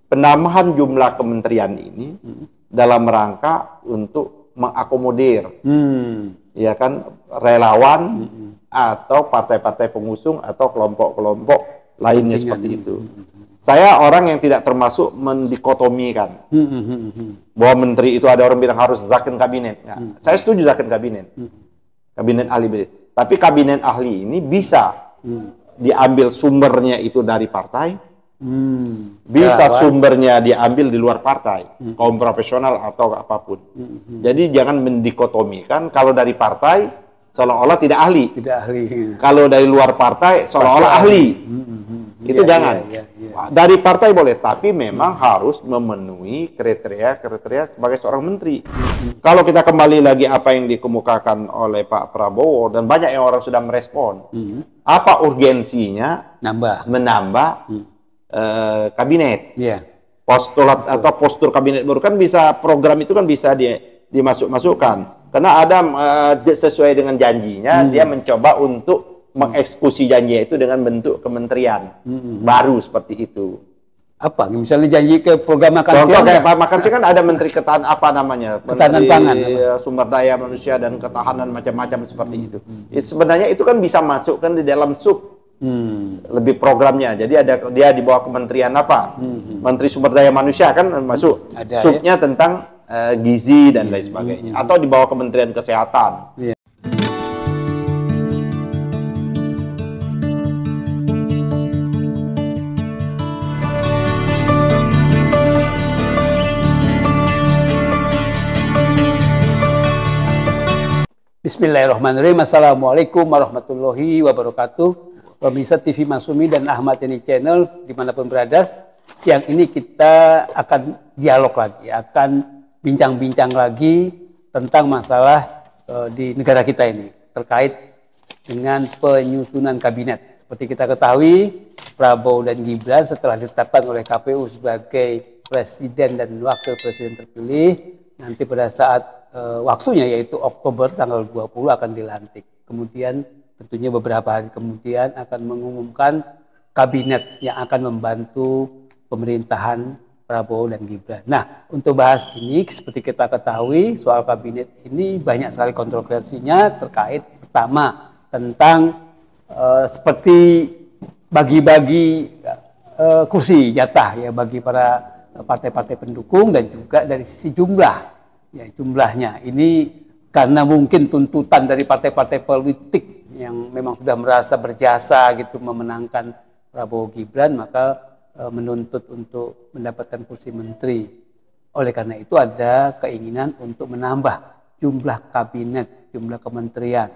penambahan jumlah kementerian ini dalam rangka untuk mengakomodir, ya kan, relawan atau partai-partai pengusung atau kelompok-kelompok lainnya seperti itu. Saya orang yang tidak termasuk mendikotomikan bahwa menteri itu ada orang bilang harus zakon kabinet. Nah, saya setuju zakon kabinet, kabinet ahli. Tapi kabinet ahli ini bisa diambil sumbernya itu dari partai, bisa sumbernya diambil di luar partai, kaum profesional atau apapun. Jadi jangan mendikotomikan kalau dari partai seolah-olah tidak ahli. Tidak ahli. Kalau dari luar partai seolah-olah ahli. Itu jangan. Dari partai boleh, tapi memang harus memenuhi kriteria sebagai seorang menteri. Kalau kita kembali lagi apa yang dikemukakan oleh Pak Prabowo dan banyak yang orang sudah merespon, apa urgensinya menambah kabinet? Postulat atau postur kabinet baru kan bisa, program itu kan bisa dimasuk-masukkan. Karena ada sesuai dengan janjinya, dia mencoba untuk mengeksekusi janji itu dengan bentuk kementerian baru seperti itu. Apa? Misalnya janji ke program makan siang. Contoh kayak Pak Makan Siang kan ada menteri ketahanan apa namanya? Ketahanan pangan. Sumber daya manusia dan ketahanan macam-macam seperti itu. Sebenarnya itu kan bisa masukkan di dalam sub lebih programnya. Jadi ada dia di bawah kementerian apa? Menteri Sumber Daya Manusia kan masuk. Ada, subnya tentang gizi dan lain sebagainya. Atau di bawah Kementerian Kesehatan. Bismillahirrahmanirrahim. Assalamualaikum warahmatullahi wabarakatuh. Pemirsa TV Masyumi dan Ahmad Yani Channel dimanapun berada, siang ini kita akan dialog lagi, akan bincang-bincang lagi tentang masalah di negara kita ini terkait dengan penyusunan kabinet. Seperti kita ketahui, Prabowo dan Gibran setelah ditetapkan oleh KPU sebagai presiden dan wakil presiden terpilih, nanti pada saat waktunya yaitu Oktober tanggal 20 akan dilantik. Kemudian tentunya beberapa hari kemudian akan mengumumkan kabinet yang akan membantu pemerintahan Prabowo dan Gibran. Nah, untuk bahas ini seperti kita ketahui soal kabinet ini banyak sekali kontroversinya terkait pertama tentang seperti bagi-bagi kursi jatah ya bagi para partai-partai pendukung dan juga dari sisi jumlah. Ya, jumlahnya ini karena mungkin tuntutan dari partai-partai politik yang memang sudah merasa berjasa gitu memenangkan Prabowo Gibran, maka menuntut untuk mendapatkan kursi menteri. Oleh karena itu ada keinginan untuk menambah jumlah kabinet, jumlah kementerian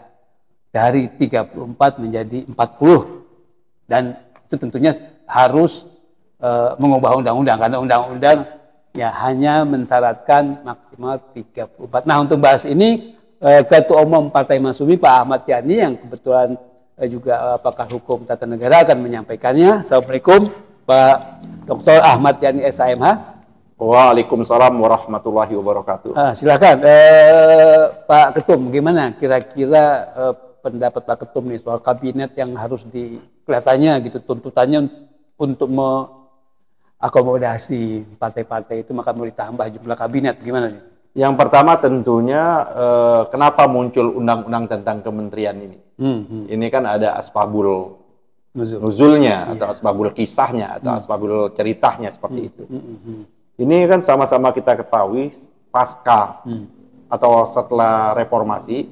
dari 34 menjadi 40. Dan itu tentunya harus mengubah undang-undang karena undang-undang ya hanya mensyaratkan maksimal 34. Nah, untuk bahas ini Ketua Umum Partai Masyumi Pak Ahmad Yani yang kebetulan juga pakar hukum tata negara akan menyampaikannya. Assalamualaikum Pak Dr. Ahmad Yani SAMH. Waalaikumsalam warahmatullahi wabarakatuh. Silakan Pak Ketum, gimana kira-kira pendapat Pak Ketum nih soal kabinet yang harus kelihatannya gitu tuntutannya untuk akomodasi partai-partai itu maka mau ditambah jumlah kabinet, gimana sih? Yang pertama tentunya kenapa muncul undang-undang tentang kementerian ini? Ini kan ada asbabul nuzulnya atau asbabul kisahnya atau asbabul ceritanya seperti itu. Ini kan sama-sama kita ketahui pasca atau setelah reformasi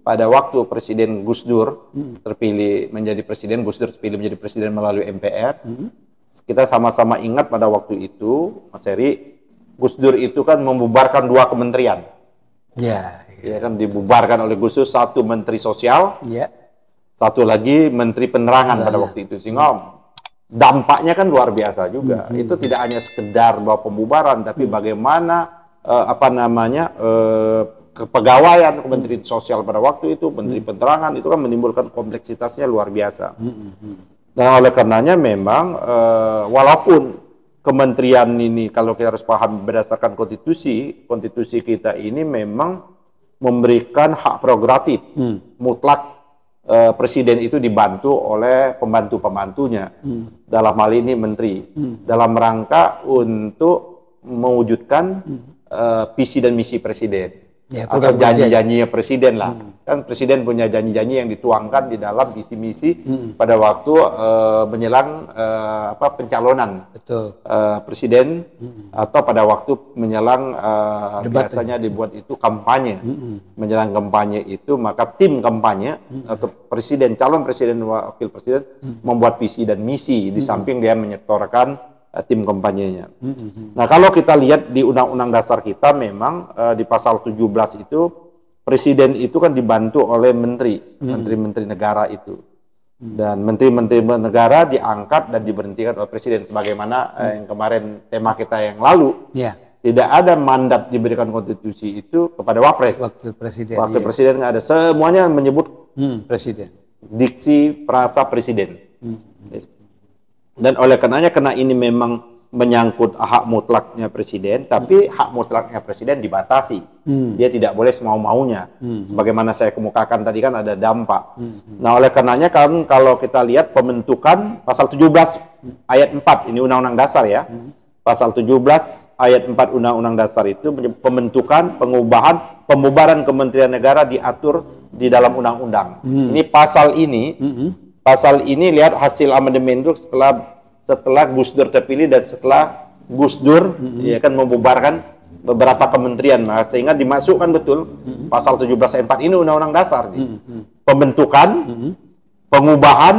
pada waktu Presiden Gus Dur terpilih menjadi presiden, Gus Dur terpilih menjadi presiden melalui MPR. Kita sama-sama ingat pada waktu itu, Mas Heri, Gus Dur itu kan membubarkan 2 kementerian. Ya kan dibubarkan oleh Gus Dur, satu Menteri Sosial, satu lagi Menteri Penerangan pada waktu itu. Sehingga dampaknya kan luar biasa juga. Itu tidak hanya sekedar bahwa pembubaran, tapi bagaimana kepegawaian Kementerian Sosial pada waktu itu, Menteri Penerangan itu kan menimbulkan kompleksitasnya luar biasa. Dan oleh karenanya memang walaupun kementerian ini kalau kita harus paham berdasarkan konstitusi kita ini memang memberikan hak prerogatif mutlak presiden itu dibantu oleh pembantu-pembantunya, dalam hal ini menteri, dalam rangka untuk mewujudkan visi dan misi presiden. Ya, atau janji-janjinya presiden lah. Kan presiden punya janji-janji yang dituangkan di dalam visi misi pada waktu menjelang pencalonan presiden atau pada waktu menjelang biasanya dibuat itu kampanye. Menjelang kampanye itu maka tim kampanye atau presiden, calon presiden, wakil presiden membuat visi dan misi di samping dia menyetorkan tim kampanyenya. Nah, kalau kita lihat di Undang-Undang Dasar kita memang di pasal 17 itu presiden itu kan dibantu oleh menteri-menteri negara itu. Dan menteri-menteri negara diangkat dan diberhentikan oleh presiden sebagaimana yang kemarin tema kita yang lalu. Tidak ada mandat diberikan konstitusi itu kepada wapres. Wakil presiden. Wakil presiden nggak ada. Semuanya menyebut presiden. Diksi frasa presiden. Dan oleh karenanya, karena ini memang menyangkut hak mutlaknya presiden, tapi hak mutlaknya presiden dibatasi. Dia tidak boleh semau-maunya. Sebagaimana saya kemukakan tadi kan ada dampak. Nah, oleh karenanya kan kalau kita lihat pembentukan pasal 17 ayat 4, ini Undang-Undang Dasar ya. Pasal 17 ayat 4 Undang-Undang Dasar itu pembentukan, pengubahan, pembubaran Kementerian Negara diatur di dalam undang-undang. Ini pasal ini. Pasal ini lihat hasil amandemen itu setelah Gus Dur terpilih dan setelah Gus Dur ya kan membubarkan beberapa kementerian, sehingga dimasukkan betul pasal 17 ayat 4 ini Undang-Undang Dasar. Pembentukan, pengubahan,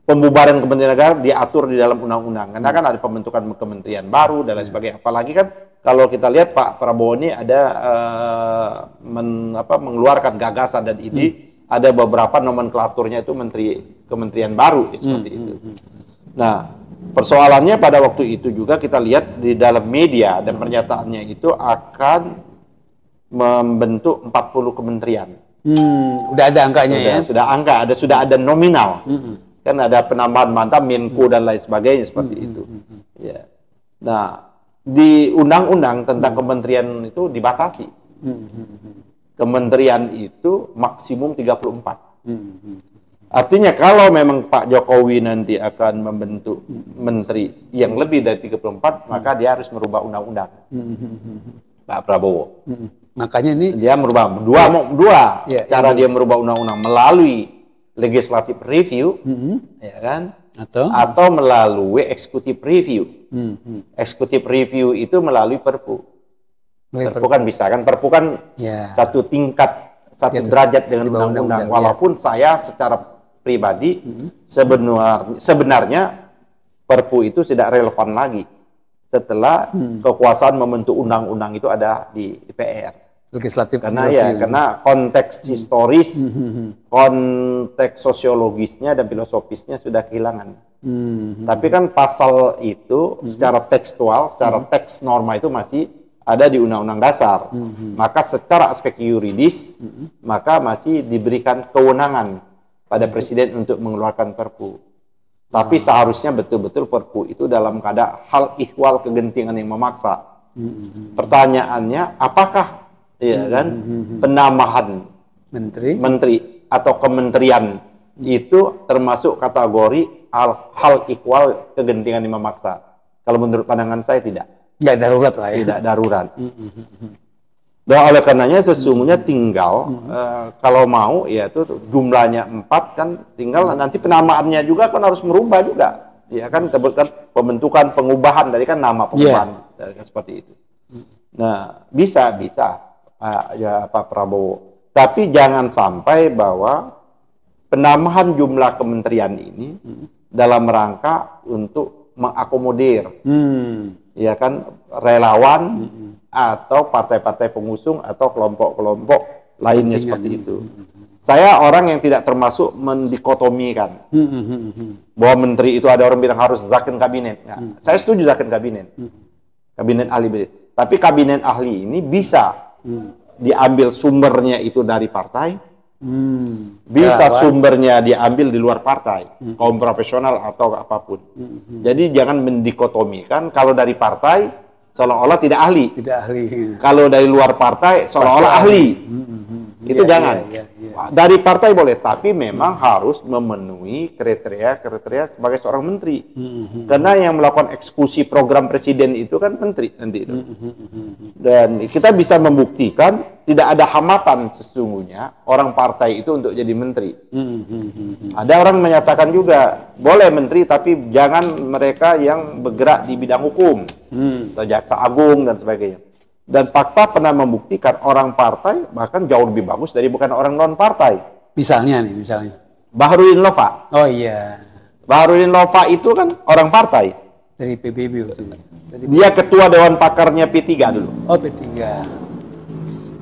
pembubaran Kementerian Negara diatur di dalam undang-undang. Karena kan ada pembentukan kementerian baru dan lain sebagainya. Apalagi kan kalau kita lihat Pak Prabowo ini ada mengeluarkan gagasan dan ide. Ada beberapa nomenklaturnya itu kementerian baru seperti itu. Nah, persoalannya pada waktu itu juga kita lihat di dalam media dan pernyataannya itu akan membentuk 40 kementerian. Udah ada angkanya ya? Sudah ada nominal. Kan ada penambahan mantan Menko dan lain sebagainya seperti itu. Ya. Nah, di undang-undang tentang kementerian itu dibatasi. Kementerian itu maksimum 34. Artinya kalau memang Pak Jokowi nanti akan membentuk menteri yang lebih dari 34, maka dia harus merubah undang-undang. Pak Prabowo. Makanya ini dia merubah dua cara dia merubah undang-undang, melalui legislative review, ya kan? Atau melalui executive review. Executive review itu melalui Perpu. Perpu kan bisa kan, Perpu kan satu tingkat, satu derajat dengan undang-undang. Walaupun saya secara pribadi sebenarnya Perpu itu tidak relevan lagi setelah kekuasaan membentuk undang-undang itu ada di DPR. Legislatif. Karena konteks historis, konteks sosiologisnya dan filosofisnya sudah kehilangan. Tapi kan pasal itu secara tekstual, secara teks norma itu masih ada di Undang-Undang Dasar. Maka secara aspek yuridis, maka masih diberikan kewenangan pada presiden untuk mengeluarkan Perpu. Tapi seharusnya betul-betul Perpu itu dalam keadaan hal ihwal kegentingan yang memaksa. Pertanyaannya, apakah penambahan menteri atau kementerian itu termasuk kategori hal ihwal kegentingan yang memaksa? Kalau menurut pandangan saya tidak. Tidak darurat lah ya. Tidak darurat. Dan oleh karenanya sesungguhnya tinggal kalau mau ya itu jumlahnya 4 kan, tinggal nanti penamaannya juga kan harus merubah juga. Ya kan sebutkan pembentukan, pengubahan dari kan nama pengubahan seperti itu. Nah, bisa Pak Prabowo. Tapi jangan sampai bahwa penambahan jumlah kementerian ini dalam rangka untuk mengakomodir ya kan relawan atau partai-partai pengusung atau kelompok-kelompok lainnya seperti itu. Saya orang yang tidak termasuk mendikotomikan bahwa menteri itu ada orang bilang harus zakon kabinet. Nah, saya setuju zakon kabinet, kabinet ahli. Tapi kabinet ahli ini bisa diambil sumbernya itu dari partai, bisa sumbernya diambil di luar partai, kaum profesional atau apapun. Jadi jangan mendikotomikan kalau dari partai seolah-olah tidak ahli. Tidak ahli. Kalau dari luar partai seolah-olah ahli. Itu jangan. Dari partai boleh, tapi memang harus memenuhi kriteria sebagai seorang menteri. Karena yang melakukan eksekusi program presiden itu kan menteri nanti itu. Dan kita bisa membuktikan tidak ada hambatan sesungguhnya orang partai itu untuk jadi menteri. Ada orang menyatakan juga boleh menteri, tapi jangan mereka yang bergerak di bidang hukum atau jaksa agung dan sebagainya. Dan fakta pernah membuktikan orang partai bahkan jauh lebih bagus dari bukan orang non partai. Misalnya. Baharudin Lofa. Oh iya. Baharudin Lofa itu kan orang partai. Dari PBB waktu itu. Dia ketua Dewan Pakarnya P3 dulu. Oh P3.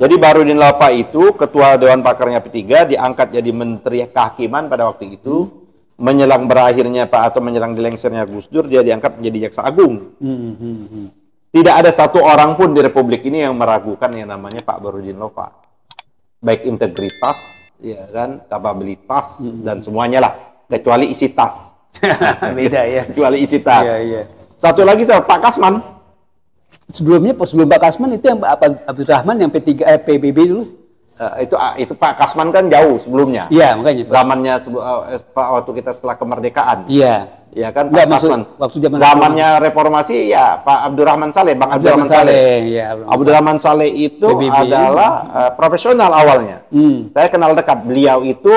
Jadi Baharudin Lofa itu ketua Dewan Pakarnya P3, diangkat jadi Menteri Kehakiman pada waktu itu. Menjelang berakhirnya atau menjelang dilengsernya Gus Dur, dia diangkat menjadi jaksa agung. Tidak ada satu orang pun di Republik ini yang meragukan yang namanya Pak Baharudin Lofa. Baik integritas, ya kan, kapabilitas, dan semuanya lah. Kecuali isi tas. Beda ya. Kecuali isi tas. Iya. Satu lagi Pak Kasman. Sebelum Pak Kasman itu yang Abdurrahman yang PBB dulu. Itu Pak Kasman kan jauh sebelumnya. Iya, makanya. Zamannya waktu kita setelah kemerdekaan. Iya. Ya kan Pak Kasman. Waktu zamannya reformasi ya Pak Abdurrahman Saleh, Bang Abdurrahman Saleh. Ya, Abdurrahman Saleh itu PBB adalah profesional awalnya. Saya kenal dekat beliau itu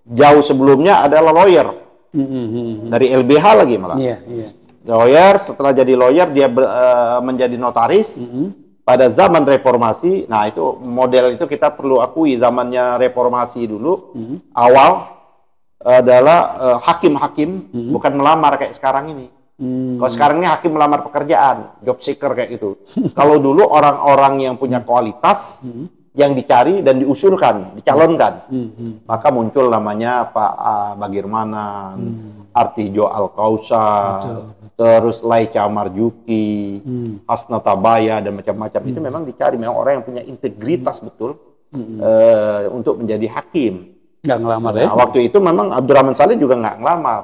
jauh sebelumnya adalah lawyer. Dari LBH lagi malah. Iya. Lawyer, setelah jadi lawyer dia menjadi notaris. Pada zaman reformasi, nah itu model itu kita perlu akui zamannya reformasi dulu, awal adalah hakim-hakim bukan melamar kayak sekarang ini. Kalau sekarang ini hakim melamar pekerjaan, job seeker kayak gitu. Kalau dulu orang-orang yang punya kualitas yang dicari dan diusulkan, dicalonkan, maka muncul namanya Pak Bagirmanan, Artijo Alkausar, terus Laica Marjuki, Hasnatabaya dan macam-macam. Itu memang dicari memang orang yang punya integritas betul untuk menjadi hakim. Nggak ngelamar ya? Nah, waktu itu memang Abdurrahman Saleh juga nggak ngelamar.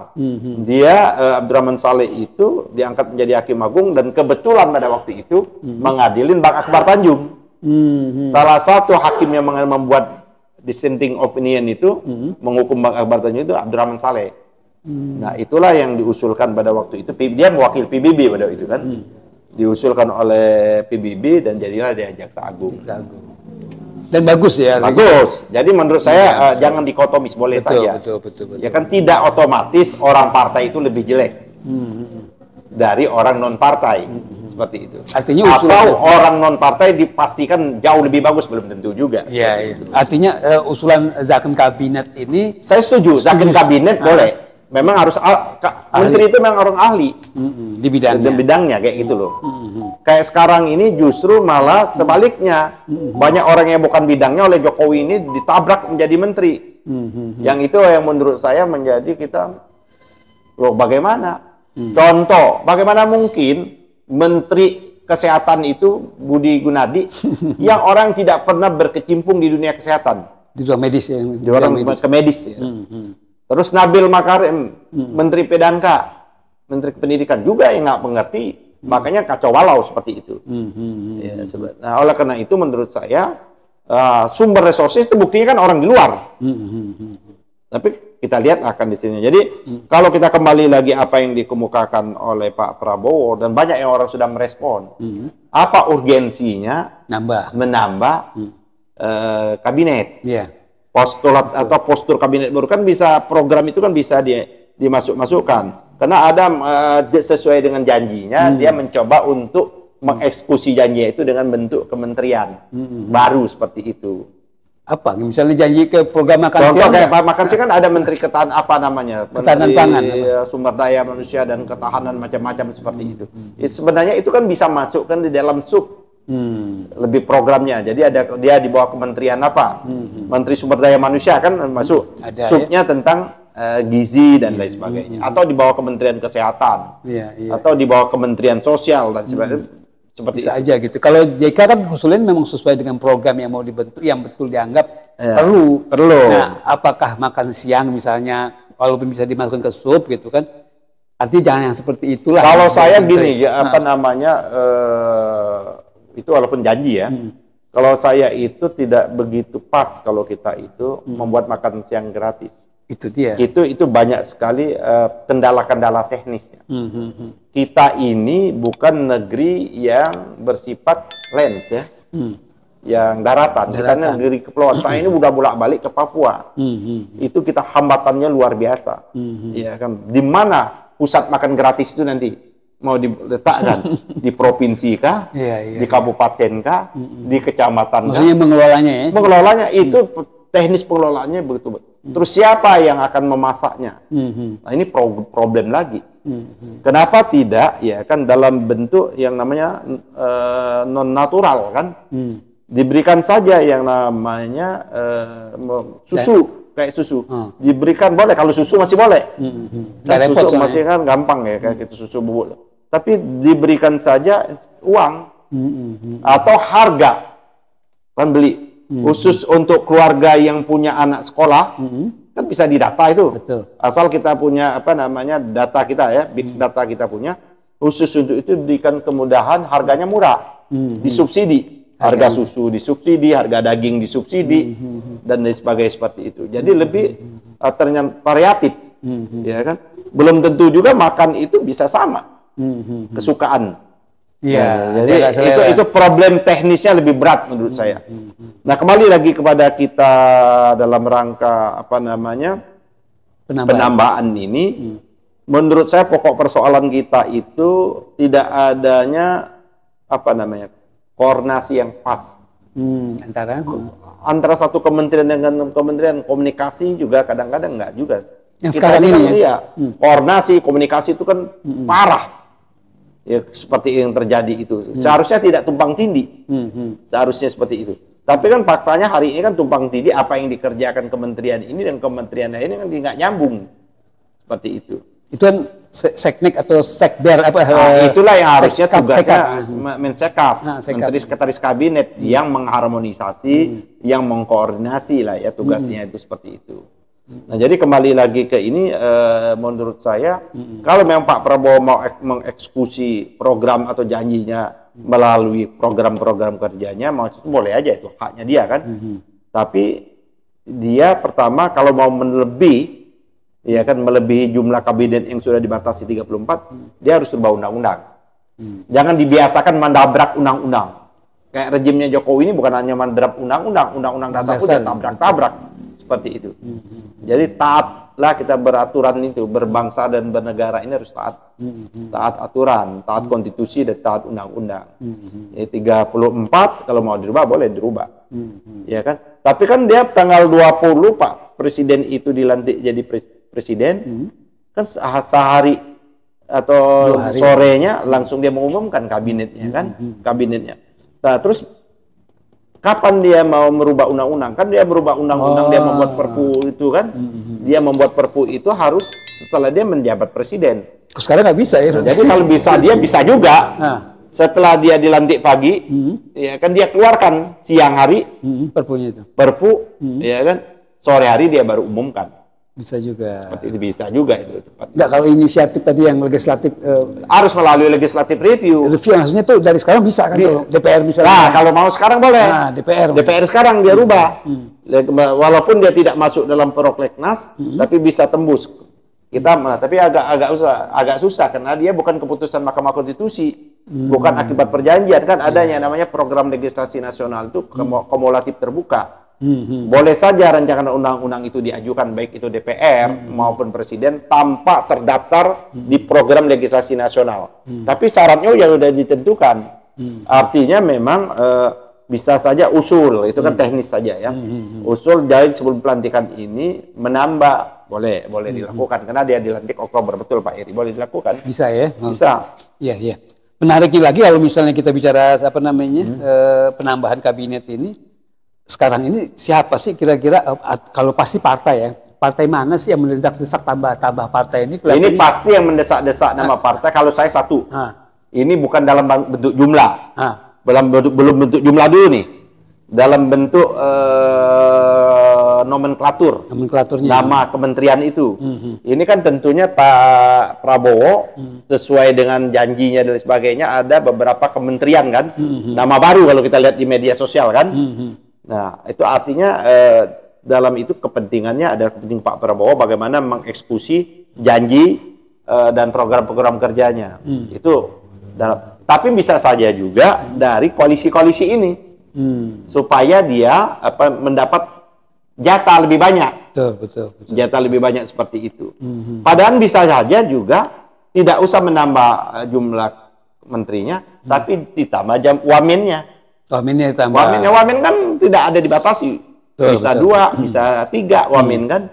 Dia Abdurrahman Saleh itu diangkat menjadi hakim agung dan kebetulan pada waktu itu mengadilin Bang Akbar Tanjung. Salah satu hakim yang membuat dissenting opinion itu menghukum Bang Akbar Tanjung itu Abdurrahman Saleh. Nah itulah yang diusulkan pada waktu itu. Dia mewakili PBB pada waktu itu kan. Diusulkan oleh PBB dan jadilah dia jaksa agung. Dan bagus ya. Bagus. Jadi menurut saya jangan dikotomis, boleh saja. Betul. Ya kan tidak otomatis orang partai itu lebih jelek dari orang non partai. Seperti itu. Artinya atau orang non partai dipastikan jauh lebih bagus, belum tentu juga. Iya. Artinya usulan zakon kabinet ini saya setuju. Zakon kabinet boleh. Memang harus menteri itu memang orang ahli di bidangnya kayak gitu loh. Kayak sekarang ini justru malah sebaliknya, banyak orang yang bukan bidangnya oleh Jokowi ini ditabrak menjadi menteri. Yang itu yang menurut saya menjadi kita loh bagaimana? Contoh, bagaimana mungkin menteri kesehatan itu Budi Gunadi yang orang tidak pernah berkecimpung di dunia kesehatan, di dunia medis ya, di orang medis ya. Terus Nabil Makarim, Menteri PDANK, Menteri Pendidikan juga yang nggak mengerti, makanya kacau balau seperti itu. Ya, nah, oleh karena itu menurut saya sumber resources itu buktinya kan orang di luar. Tapi kita lihat akan di sini. Jadi kalau kita kembali lagi apa yang dikemukakan oleh Pak Prabowo dan banyak yang orang sudah merespon, apa urgensinya menambah kabinet? Postulat atau postur kabinet baru kan bisa, program itu kan bisa dimasuk-masukkan karena ada sesuai dengan janjinya dia mencoba untuk mengeksekusi janjinya itu dengan bentuk kementerian baru seperti itu. Apa misalnya janji ke program makan siang? Kayak makan siang kan ada menteri ketahanan apa namanya, ketahanan pangan, sumber daya manusia dan ketahanan macam-macam seperti itu. Sebenarnya itu kan bisa masukkan di dalam sub. Lebih programnya, jadi ada dia di bawah kementerian apa, Menteri Sumber Daya Manusia kan masuk ada, subnya tentang gizi dan lain sebagainya, atau di bawah Kementerian Kesehatan, atau di bawah Kementerian Sosial dan sebagainya, seperti bisa itu aja gitu. Kalau JK kan usulnya memang sesuai dengan program yang mau dibentuk, yang betul dianggap perlu. Nah, apakah makan siang misalnya walaupun bisa dimasukkan ke sub gitu kan, artinya jangan yang seperti itulah. Kalau saya gini ya, apa namanya itu walaupun janji ya, Kalau saya itu tidak begitu pas kalau kita itu membuat makan siang gratis. Itu dia. Itu banyak sekali kendala-kendala teknisnya. Kita ini bukan negeri yang bersifat lands ya, yang daratan. Kita negeri kepulauan. Saya ini udah bolak-balik ke Papua. Itu kita hambatannya luar biasa. Ya kan, di mana pusat makan gratis itu nanti? Mau diletakkan di provinsi kah, di kabupaten kah, di kecamatan kah? Maksudnya mengelolanya ya? Mengelolanya itu teknis pengelolaannya begitu. Terus siapa yang akan memasaknya? Nah ini problem lagi. Kenapa tidak? Ya kan dalam bentuk yang namanya non natural kan? Diberikan saja yang namanya susu. Kayak susu, diberikan boleh, kalau susu masih boleh. Susu masih kan gampang ya, kayak gitu susu bubuk. Tapi diberikan saja uang atau harga kan beli khusus untuk keluarga yang punya anak sekolah kan bisa didata itu. Betul. Asal kita punya apa namanya data kita ya, big data kita punya khusus untuk itu diberikan kemudahan, harganya murah, disubsidi. Harga susu disubsidi, harga daging disubsidi, dan lain sebagainya seperti itu. Jadi lebih ternyata variatif, ya kan? Belum tentu juga makan itu bisa sama kesukaan. Iya. Jadi itu problem teknisnya lebih berat menurut saya. Nah kembali lagi kepada kita dalam rangka apa namanya penambahan ini, menurut saya pokok persoalan kita itu tidak adanya apa namanya koordinasi yang pas antara satu kementerian dengan kementerian. Komunikasi juga kadang-kadang enggak juga. Yang sekarang ini ya, koordinasi komunikasi itu kan parah. Ya, seperti yang terjadi itu. Seharusnya tidak tumpang tindih. Seharusnya seperti itu. Tapi kan faktanya hari ini kan tumpang tindih apa yang dikerjakan kementerian ini dan kementerian lain kan nggak nyambung. Seperti itu. Itu kan seknek atau sekber apa? Itulah yang harusnya tugasnya Mensekap, Menteri Sekretaris Kabinet yang mengharmonisasi, yang mengkoordinasi lah ya tugasnya itu seperti itu. Nah jadi kembali lagi ke ini, menurut saya kalau memang Pak Prabowo mau mengeksekusi program atau janjinya melalui program-program kerjanya, boleh aja itu haknya dia kan. Tapi dia pertama kalau mau ya kan melebihi jumlah kabinet yang sudah dibatasi 34, dia harus rubah undang-undang. Jangan dibiasakan mendabrak undang-undang. Kayak rejimnya Jokowi ini bukan hanya mendabrak undang-undang dasar pun dia tabrak-tabrak. Seperti itu. Jadi taatlah kita beraturan itu, berbangsa dan bernegara ini harus taat. Taat aturan, taat konstitusi dan taat undang-undang. Ya, 34 kalau mau dirubah boleh dirubah. Ya kan? Tapi kan dia tanggal 20 Pak Presiden itu dilantik jadi presiden, kan sehari atau sorenya langsung dia mengumumkan kabinetnya kan, kabinetnya. Nah, terus kapan dia mau merubah undang-undang? Kan dia merubah undang-undang, dia membuat perpu itu kan. Dia membuat perpu itu harus setelah dia menjabat presiden. Sekarang nggak bisa ya. Jadi kalau bisa dia bisa juga. Setelah dia dilantik pagi, ya kan dia keluarkan siang hari perpunya itu. Perpu, ya kan sore hari dia baru umumkan. Bisa juga. Seperti itu bisa juga itu. Enggak, kalau inisiatif tadi yang legislatif harus melalui legislative review. Review maksudnya tuh dari sekarang bisa kan tuh DPR misalnya. Nah, kalau mau sekarang boleh. Nah, DPR sekarang dia rubah. Walaupun dia tidak masuk dalam prolegnas, tapi bisa tembus. Tapi agak susah karena dia bukan keputusan Mahkamah Konstitusi, bukan akibat perjanjian kan adanya namanya program legislasi nasional itu kumulatif terbuka. Boleh saja rancangan undang-undang itu diajukan baik itu DPR maupun Presiden tanpa terdaftar di program legislasi nasional. Tapi syaratnya yang sudah ditentukan. Artinya memang bisa saja usul, itu kan teknis saja ya. Usul dari sebelum pelantikan ini menambah, boleh dilakukan karena dia dilantik Oktober, betul Pak Eri, boleh dilakukan. Bisa ya? Bisa. Iya. Menariknya lagi kalau misalnya kita bicara penambahan kabinet ini. Sekarang ini siapa sih kira-kira kalau pasti partai ya? Partai mana sih yang mendesak-desak tambah partai ini? Ini pasti yang mendesak-desak nama partai. Kalau saya satu, ini bukan dalam bentuk jumlah, belum bentuk jumlah dulu nih. Dalam bentuk nomenklaturnya, nama kementerian itu. Ini kan tentunya Pak Prabowo sesuai dengan janjinya dan sebagainya, ada beberapa kementerian kan, nama baru kalau kita lihat di media sosial kan. Nah, itu artinya dalam itu kepentingannya ada kepentingan Pak Prabowo bagaimana mengeksekusi janji dan program-program kerjanya. Itu tapi bisa saja juga dari koalisi-koalisi ini. Supaya dia mendapat jatah lebih banyak. Betul. Jatah lebih banyak seperti itu. Padahal bisa saja juga tidak usah menambah jumlah menterinya, tapi ditambah wamennya. Wamen kan tidak ada dibatasi. Bisa 2, bisa 3 wamen kan.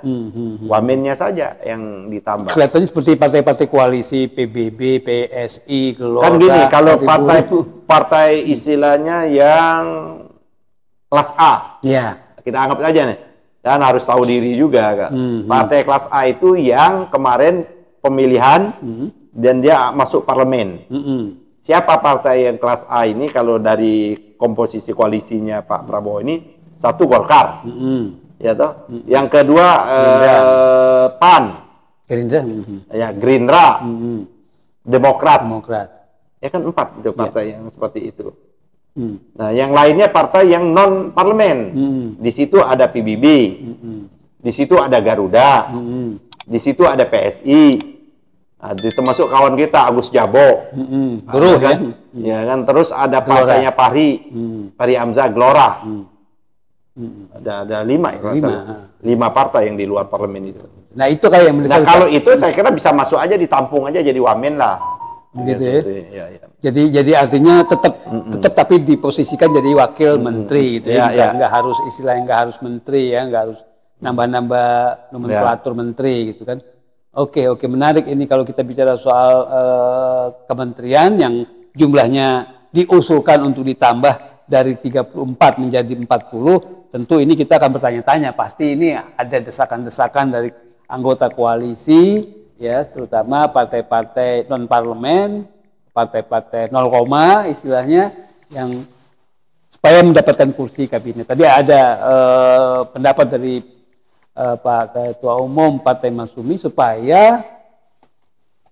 Wamennya saja yang ditambah. Kelihatannya seperti partai-partai koalisi PBB, PSI, Gelora. Kan gini, kalau partai istilahnya yang kelas A. Ya. Kita anggap saja nih. Dan harus tahu diri juga kan. Partai kelas A itu yang kemarin pemilihan dan dia masuk parlemen. Siapa partai yang kelas A ini kalau dari komposisi koalisinya Pak Prabowo ini? Satu Golkar, ya toh. Yang kedua PAN, Gerindra, Demokrat. Ya kan 4 itu partai yang seperti itu. Nah, yang lainnya partai yang non parlemen. Di situ ada PBB, di situ ada Garuda, di situ ada PSI. Nah, termasuk kawan kita Agus Jabo, Buruh kan? Ya kan. Terus ada partainya Fahri Hamzah, Gelora. Ada 5 ya, 5 partai yang di luar parlemen itu. Nah itu kayak yang nah kalau itu saya kira bisa masuk aja, ditampung aja jadi wamen lah. Gitu ya. Jadi artinya tetap tapi diposisikan jadi wakil menteri gitu ya. Nggak harus istilahnya nggak harus menteri ya, nggak harus nambah-nambah nomenklatur menteri gitu kan. Oke, menarik ini kalau kita bicara soal kementerian yang jumlahnya diusulkan untuk ditambah dari 34 menjadi 40. Tentu ini kita akan bertanya-tanya, pasti ini ada desakan-desakan dari anggota koalisi, ya, terutama partai-partai non-parlemen, partai-partai 0, istilahnya, yang supaya mendapatkan kursi kabinet. Tadi ada pendapat dari Pak Ketua Umum Partai Masyumi supaya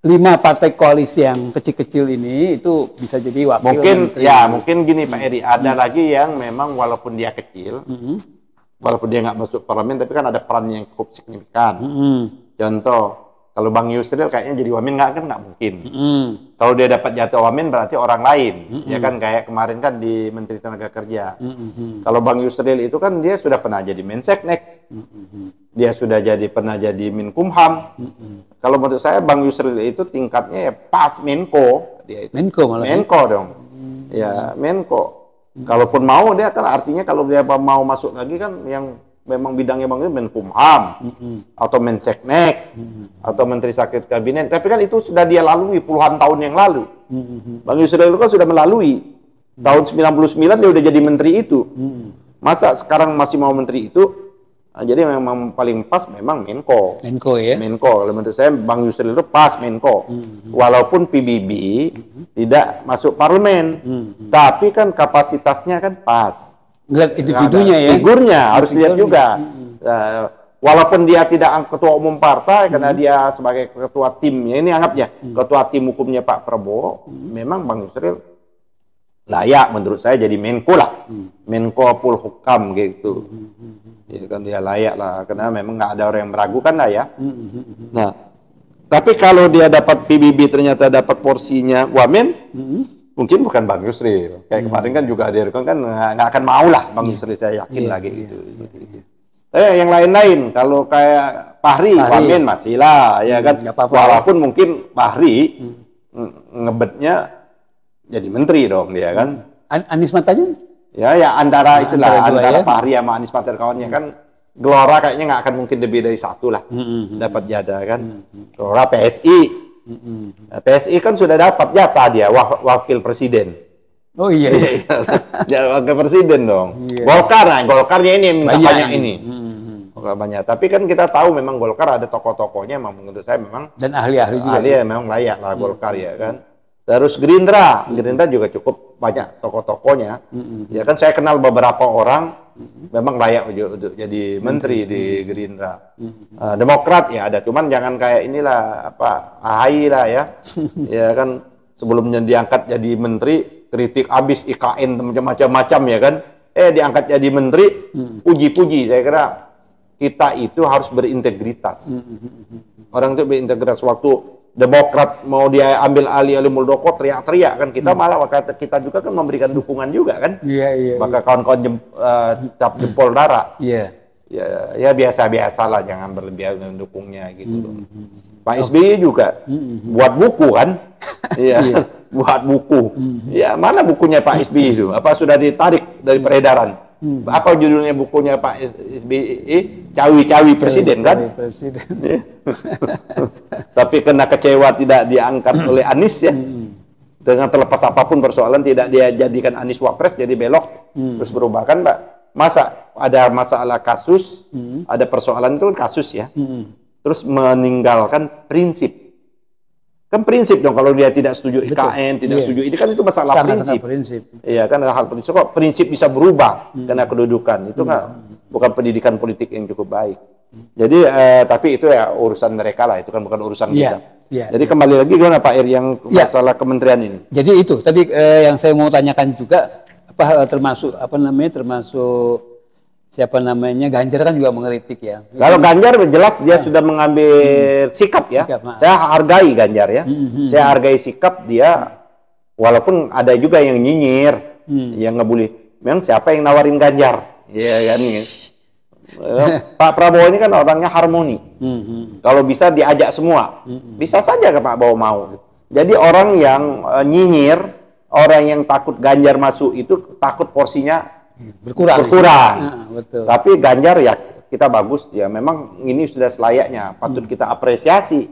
5 partai koalisi yang kecil-kecil ini itu bisa jadi wakil menteri. Mungkin gini Pak Eri, ada lagi yang memang walaupun dia kecil, walaupun dia nggak masuk parlemen, tapi kan ada peran yang cukup signifikan. Contoh, kalau Bang Yusril kayaknya jadi wamen nggak mungkin. Kalau dia dapat jatah wamen berarti orang lain, ya kan, kayak kemarin kan di Menteri Tenaga Kerja. Kalau Bang Yusril itu kan dia sudah pernah jadi Menseknek, dia sudah pernah jadi Menkumham. Kalau menurut saya Bang Yusril itu tingkatnya ya pas Menko, dia itu. Menko dong. Ya, Menko. Kalaupun mau dia kan artinya kalau dia mau masuk lagi kan yang memang bidangnya Bang Yusril Menkumham atau Menseknek atau Menteri Sakit Kabinet. Tapi kan itu sudah dia lalui puluhan tahun yang lalu. Bang Yusril itu kan sudah melalui. Tahun 99 dia udah jadi menteri itu. Masa sekarang masih mau menteri itu? Nah, jadi memang paling pas memang Menko. Menko. Menurut saya Bang Yusril itu pas Menko. Walaupun PBB tidak masuk parlemen, tapi kan kapasitasnya kan pas. Lihat individunya ya. Figurnya harus lihat juga. Walaupun dia tidak ketua umum partai, karena dia sebagai ketua timnya, ini anggapnya ketua tim hukumnya Pak Prabowo, memang Bang Yusril layak menurut saya jadi Menko lah. Menko Polhukam gitu. Ya kan dia layak lah, karena memang nggak ada orang yang meragukan lah ya. Nah, tapi kalau dia dapat PBB ternyata dapat porsinya wamen, mungkin bukan Bang Yusril. Kayak kemarin kan juga ada kan nggak akan mau lah Bang Yusril, saya yakin lagi gitu. Yang lain-lain kalau kayak Fahri wamen masih lah, ya kan. Walaupun mungkin Fahri ngebetnya jadi menteri dong dia kan. Anies matanya? Ya antara itulah, antara Fahri sama Anies Mater kawannya kan. Gelora kayaknya nggak akan mungkin lebih dari 1 lah dapat jatah kan. Gelora PSI. PSI kan sudah dapat jatah dia wakil presiden. Oh iya. Ya, wakil presiden dong. Golkarnya ini yang minta banyak ini. Banyak. Tapi kan kita tahu memang Golkar ada tokoh-tokohnya, menurut saya memang dan ahli-ahli juga. Ahli memang layak lah Golkar ya kan. Terus Gerindra juga cukup banyak tokoh-tokohnya. Ya kan saya kenal beberapa orang memang layak untuk jadi menteri di Gerindra. Demokrat ya ada, cuman jangan kayak inilah apa AHY lah ya. Ya kan sebelumnya diangkat jadi menteri kritik abis IKN macam-macam ya kan. Diangkat jadi menteri puji-puji. Saya kira kita itu harus berintegritas. Orang itu berintegritas. Waktu Demokrat mau dia ambil alih Muldoko teriak-teriak kan, kita malah kita juga kan memberikan dukungan juga kan. Maka kawan-kawan cap jempol darah. Ya biasa-biasalah, jangan berlebihan mendukungnya gitu loh. Pak SBY juga buat buku kan. Buat buku. Ya, mana bukunya Pak SBY itu? Apa sudah ditarik dari peredaran? Apa judulnya bukunya Pak SBY? Cawi-cawi presiden kan? Tapi kena kecewa tidak diangkat oleh Anies ya. Dengan terlepas apapun persoalan tidak dia jadikan Anies wapres, jadi belok terus berubah kan, Pak? Masa ada masalah kasus, ada persoalan itu kasus ya. Terus meninggalkan prinsip. Kan prinsip dong, kalau dia tidak setuju IKN, tidak setuju ini kan itu masalah prinsip. Iya kan, hal prinsip kok prinsip bisa berubah karena kedudukan. Itu kan bukan pendidikan politik yang cukup baik. Jadi tapi itu ya urusan mereka lah, itu kan bukan urusan kita. Jadi kembali lagi gimana Pak Ir yang masalah kementerian ini? Jadi itu tadi yang saya mau tanyakan juga termasuk siapa namanya Ganjar kan juga mengkritik ya. Kalau Ganjar jelas dia sudah mengambil sikap ya. Saya hargai Ganjar ya. Saya hargai sikap dia, walaupun ada juga yang nyinyir, yang ngebully. Memang siapa yang nawarin Ganjar? Ya kan. Pak Prabowo ini kan orangnya harmoni. Kalau bisa diajak semua, bisa saja Pak Prabowo mau. Jadi orang yang nyinyir, orang yang takut Ganjar masuk itu takut porsinya berkurang. Betul. Tapi Ganjar ya kita bagus ya, memang ini sudah selayaknya, patut kita apresiasi.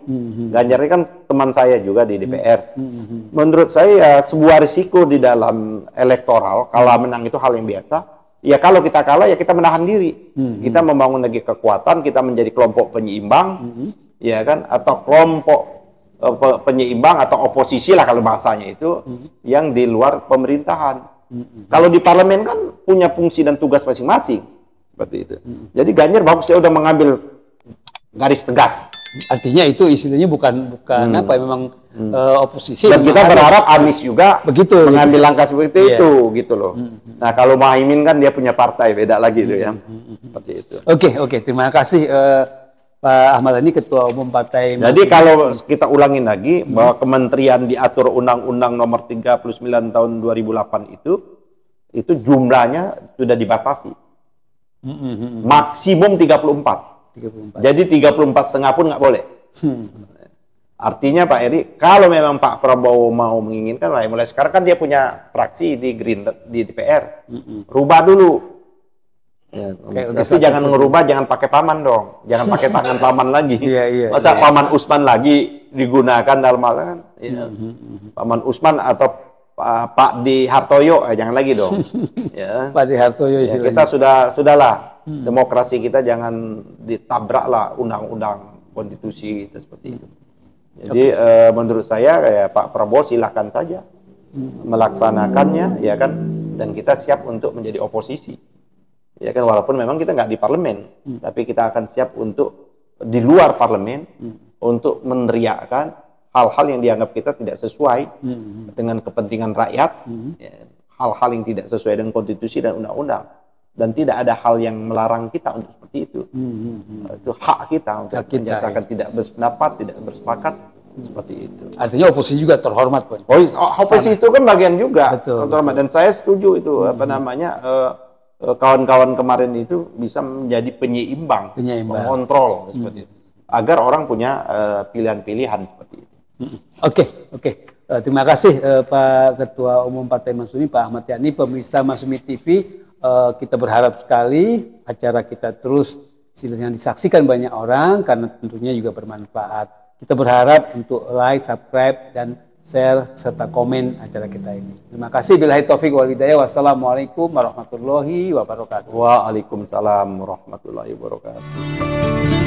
Ganjar ini kan teman saya juga di DPR. Menurut saya sebuah risiko di dalam elektoral, kalau menang itu hal yang biasa. Ya kalau kita kalah ya kita menahan diri. Kita membangun lagi kekuatan, kita menjadi kelompok penyeimbang, ya kan, atau kelompok penyeimbang atau oposisi lah kalau bahasanya itu, yang di luar pemerintahan. Kalau di parlemen kan punya fungsi dan tugas masing-masing seperti itu. Jadi Ganjar bagus, ya udah mengambil garis tegas. Artinya itu istilahnya bukan apa memang oposisi. Dan kita berharap Anies juga mengambil langkah seperti itu gitu loh. Nah kalau Muhaimin kan dia punya partai, beda lagi itu ya. Seperti itu. Oke, terima kasih Pak Ahmad Dhani, Ketua Umum Partai. Jadi kalau kita ulangin lagi bahwa kementerian diatur Undang-Undang Nomor 39 Tahun 2008 itu jumlahnya sudah dibatasi. Maksimum 34. Jadi 34,5 pun nggak boleh. Artinya Pak Eri, kalau memang Pak Prabowo mau menginginkan, mulai sekarang kan dia punya fraksi di Gerindra, di DPR. Rubah dulu. Ya, tapi jangan ngerubah, jangan pakai paman dong, jangan pakai tangan paman lagi. Masa paman Usman lagi digunakan dalam hal kan? Paman Usman atau Pak Di Hartoyo, jangan lagi dong. Ya. Pak Di Hartoyo. Ya, kita sudahlah, demokrasi kita jangan ditabrak lah undang-undang konstitusi kita seperti itu. Jadi menurut saya kayak Pak Prabowo silahkan saja melaksanakannya, ya kan, dan kita siap untuk menjadi oposisi. Ya kan, walaupun memang kita nggak di parlemen, tapi kita akan siap untuk di luar parlemen untuk meneriakkan hal-hal yang dianggap kita tidak sesuai dengan kepentingan rakyat, hal-hal yang tidak sesuai dengan konstitusi dan undang-undang, dan tidak ada hal yang melarang kita untuk seperti itu. Itu hak kita untuk menyatakan tidak berpendapat, tidak bersepakat seperti itu. Artinya oposisi juga terhormat, Pak. Oposisi itu kan bagian juga terhormat, dan saya setuju itu kawan-kawan kemarin itu bisa menjadi penyeimbang. Pengontrol seperti itu, agar orang punya pilihan-pilihan seperti itu. Oke. Terima kasih Pak Ketua Umum Partai Masyumi, Pak Ahmad Dhani. Pemirsa Masyumi TV, kita berharap sekali acara kita terus yang disaksikan banyak orang, karena tentunya juga bermanfaat. Kita berharap untuk like, subscribe, dan share serta komen acara kita ini. Terima kasih. Billahi taufik wal hidayah. Wassalamualaikum warahmatullahi wabarakatuh. Waalaikumsalam warahmatullahi wabarakatuh.